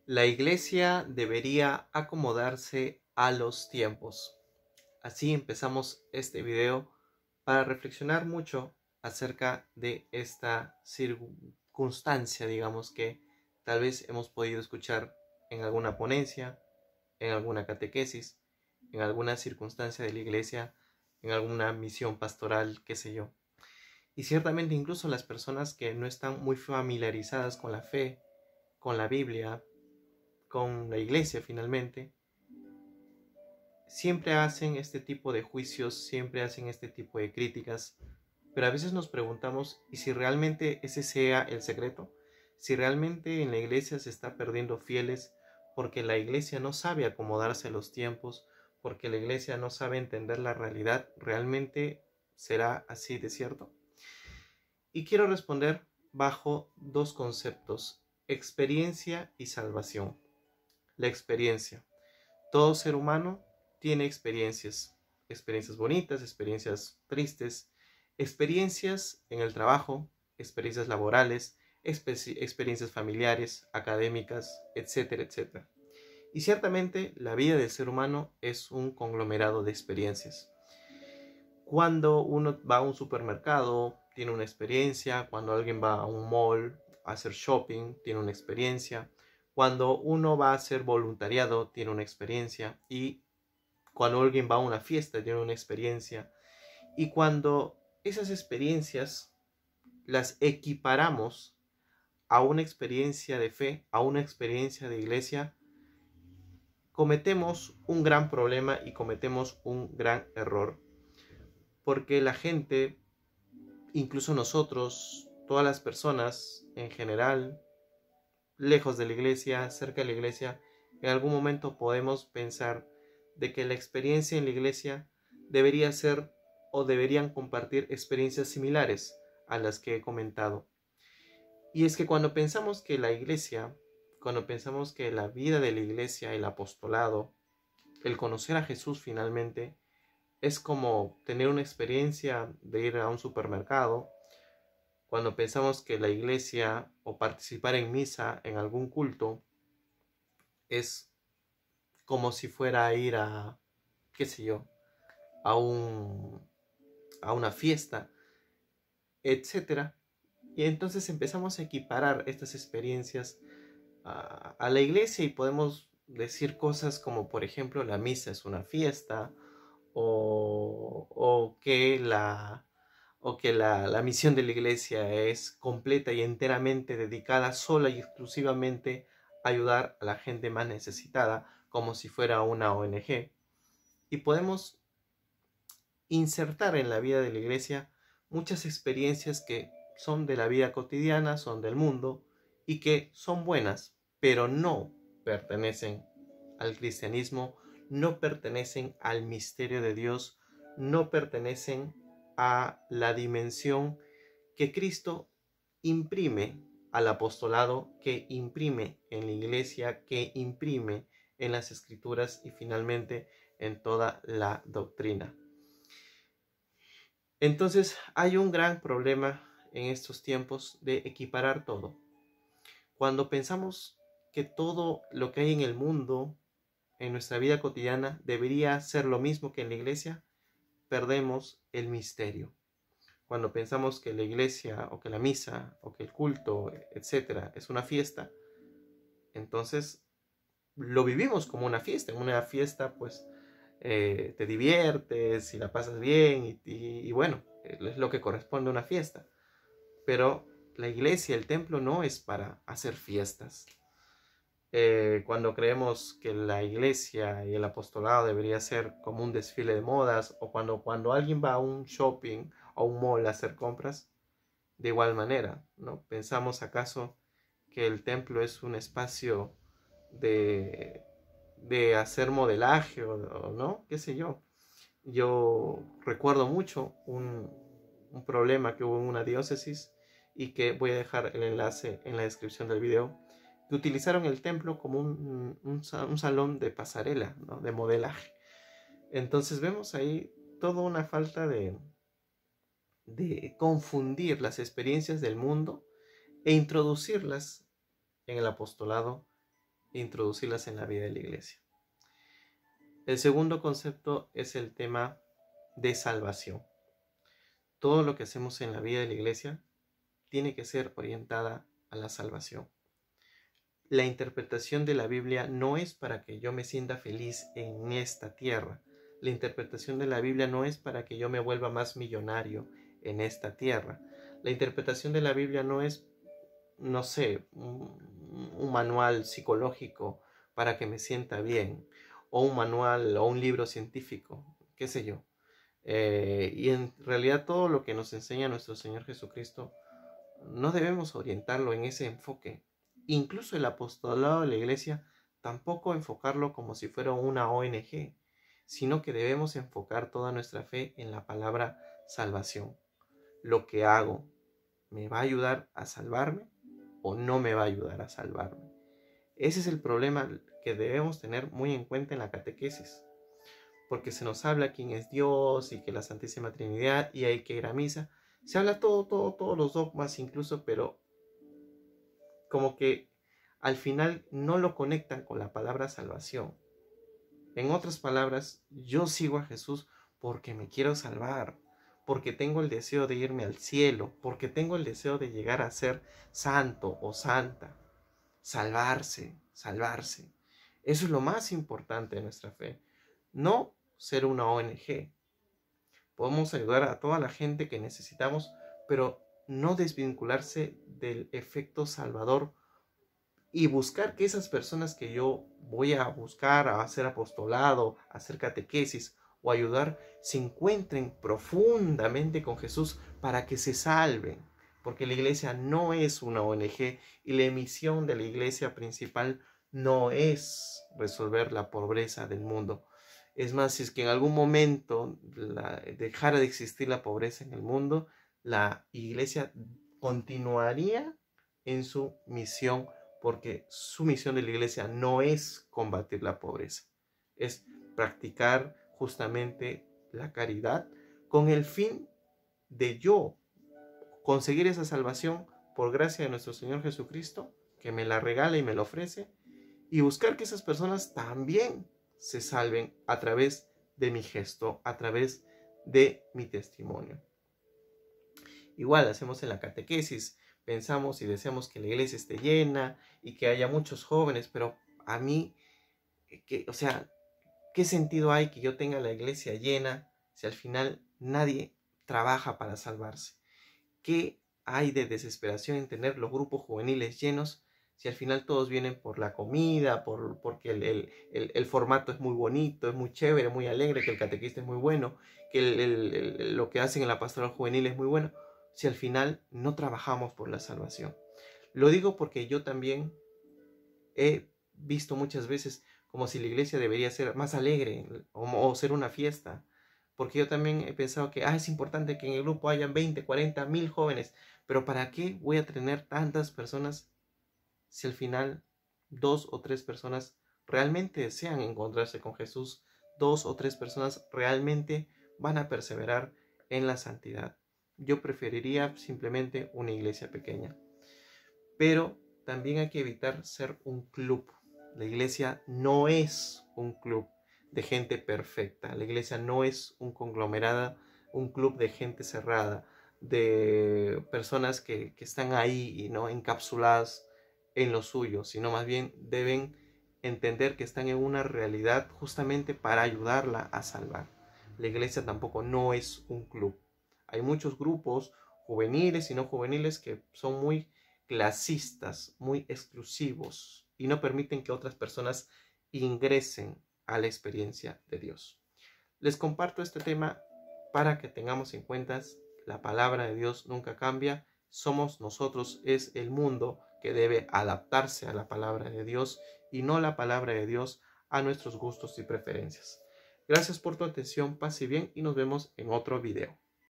La iglesia debería acomodarse a los tiempos. Así empezamos este video para reflexionar mucho acerca de esta circunstancia, digamos, que tal vez hemos podido escuchar en alguna ponencia, en alguna catequesis, en alguna circunstancia de la iglesia, en alguna misión pastoral, qué sé yo. Y ciertamente incluso las personas que no están muy familiarizadas con la fe, con la Biblia, con la iglesia finalmente, siempre hacen este tipo de juicios, siempre hacen este tipo de críticas, pero a veces nos preguntamos, ¿y si realmente ese sea el secreto? Si realmente en la iglesia se está perdiendo fieles porque la iglesia no sabe acomodarse a los tiempos, porque la iglesia no sabe entender la realidad, ¿realmente será así de cierto? Y quiero responder bajo dos conceptos: experiencia y salvación. La experiencia. Todo ser humano tiene experiencias, experiencias bonitas, experiencias tristes, experiencias en el trabajo, experiencias laborales, experiencias familiares, académicas, etcétera, etcétera. Y ciertamente la vida del ser humano es un conglomerado de experiencias. Cuando uno va a un supermercado, tiene una experiencia. Cuando alguien va a un mall a hacer shopping, tiene una experiencia. Cuando uno va a hacer voluntariado, tiene una experiencia. Y cuando alguien va a una fiesta, tiene una experiencia. Y cuando esas experiencias las equiparamos a una experiencia de fe, a una experiencia de iglesia, cometemos un gran problema y cometemos un gran error. Porque la gente, incluso nosotros, todas las personas en general, lejos de la iglesia, cerca de la iglesia, en algún momento podemos pensar de que la experiencia en la iglesia debería ser o deberían compartir experiencias similares a las que he comentado. Y es que cuando pensamos que la iglesia, cuando pensamos que la vida de la iglesia, el apostolado, el conocer a Jesús finalmente, es como tener una experiencia de ir a un supermercado. Cuando pensamos que la iglesia o participar en misa, en algún culto, es como si fuera a ir a, qué sé yo, a una fiesta, etcétera. Y entonces empezamos a equiparar estas experiencias a la iglesia y podemos decir cosas como, por ejemplo, la misa es una fiesta, o que la misión de la iglesia es completa y enteramente dedicada sola y exclusivamente a ayudar a la gente más necesitada, como si fuera una ONG. Y podemos insertar en la vida de la iglesia muchas experiencias que son de la vida cotidiana, son del mundo y que son buenas, pero no pertenecen al cristianismo, no pertenecen al misterio de Dios, no pertenecen a la dimensión que Cristo imprime al apostolado, que imprime en la iglesia, que imprime en las escrituras y finalmente en toda la doctrina. Entonces hay un gran problema en estos tiempos de equiparar todo. Cuando pensamos que todo lo que hay en el mundo, en nuestra vida cotidiana, debería ser lo mismo que en la iglesia, perdemos el misterio. Cuando pensamos que la iglesia o que la misa o que el culto, etcétera, es una fiesta, entonces lo vivimos como una fiesta. En una fiesta pues te diviertes y la pasas bien y bueno, es lo que corresponde a una fiesta. Pero la iglesia, el templo no es para hacer fiestas. Cuando creemos que la iglesia y el apostolado debería ser como un desfile de modas, o cuando alguien va a un shopping o un mall a hacer compras, de igual manera, ¿no? ¿Pensamos acaso que el templo es un espacio de hacer modelaje o no? ¿Qué sé yo? Yo recuerdo mucho un problema que hubo en una diócesis y que voy a dejar el enlace en la descripción del video, que utilizaron el templo como un salón de pasarela, ¿no? De modelaje. Entonces vemos ahí toda una falta de confundir las experiencias del mundo e introducirlas en el apostolado e introducirlas en la vida de la iglesia. El segundo concepto es el tema de salvación. Todo lo que hacemos en la vida de la iglesia tiene que ser orientada a la salvación. La interpretación de la Biblia no es para que yo me sienta feliz en esta tierra. La interpretación de la Biblia no es para que yo me vuelva más millonario en esta tierra. La interpretación de la Biblia no es, no sé, un manual psicológico para que me sienta bien, o un manual o un libro científico, qué sé yo. Y en realidad todo lo que nos enseña nuestro Señor Jesucristo no debemos orientarlo en ese enfoque. Incluso el apostolado de la iglesia tampoco enfocarlo como si fuera una ONG, sino que debemos enfocar toda nuestra fe en la palabra salvación. Lo que hago, ¿me va a ayudar a salvarme o no me va a ayudar a salvarme? Ese es el problema que debemos tener muy en cuenta en la catequesis, porque se nos habla quién es Dios y que la Santísima Trinidad y hay que ir a misa. Se habla todos los dogmas incluso, pero como que al final no lo conectan con la palabra salvación. En otras palabras, yo sigo a Jesús porque me quiero salvar, porque tengo el deseo de irme al cielo, porque tengo el deseo de llegar a ser santo o santa. Salvarse. Eso es lo más importante de nuestra fe. No ser una ONG. Podemos ayudar a toda la gente que necesitamos, pero no desvincularse del efecto salvador y buscar que esas personas que yo voy a buscar a hacer apostolado, a hacer catequesis o ayudar, se encuentren profundamente con Jesús para que se salven. Porque la iglesia no es una ONG y la misión de la iglesia principal no es resolver la pobreza del mundo. Es más, si es que en algún momento dejara de existir la pobreza en el mundo, la iglesia continuaría en su misión, porque su misión de la iglesia no es combatir la pobreza, es practicar justamente la caridad con el fin de yo conseguir esa salvación por gracia de nuestro Señor Jesucristo, que me la regala y me la ofrece, y buscar que esas personas también se salven a través de mi gesto, a través de mi testimonio. Igual hacemos en la catequesis, pensamos y deseamos que la iglesia esté llena y que haya muchos jóvenes, pero a mí, ¿qué sentido hay que yo tenga la iglesia llena si al final nadie trabaja para salvarse? ¿Qué hay de desesperación en tener los grupos juveniles llenos si al final todos vienen por la comida, porque el formato es muy bonito, es muy chévere, muy alegre, que el catequista es muy bueno, que lo que hacen en la pastoral juvenil es muy bueno, si al final no trabajamos por la salvación? Lo digo porque yo también he visto muchas veces como si la iglesia debería ser más alegre o ser una fiesta, porque yo también he pensado que es importante que en el grupo hayan 20, 40, 1000 jóvenes, pero ¿para qué voy a tener tantas personas si al final 2 o 3 personas realmente desean encontrarse con Jesús? 2 o 3 personas realmente van a perseverar en la santidad. Yo preferiría simplemente una iglesia pequeña, pero también hay que evitar ser un club. La iglesia no es un club de gente perfecta. La iglesia no es un conglomerado, un club de gente cerrada, de personas que están ahí, ¿no?, encapsuladas en lo suyo, sino más bien deben entender que están en una realidad justamente para ayudarla a salvar. La iglesia tampoco no es un club. Hay muchos grupos juveniles y no juveniles que son muy clasistas, muy exclusivos y no permiten que otras personas ingresen a la experiencia de Dios. Les comparto este tema para que tengamos en cuenta la palabra de Dios nunca cambia. Somos nosotros, es el mundo que debe adaptarse a la palabra de Dios y no la palabra de Dios a nuestros gustos y preferencias. Gracias por tu atención, paz y bien, y nos vemos en otro video.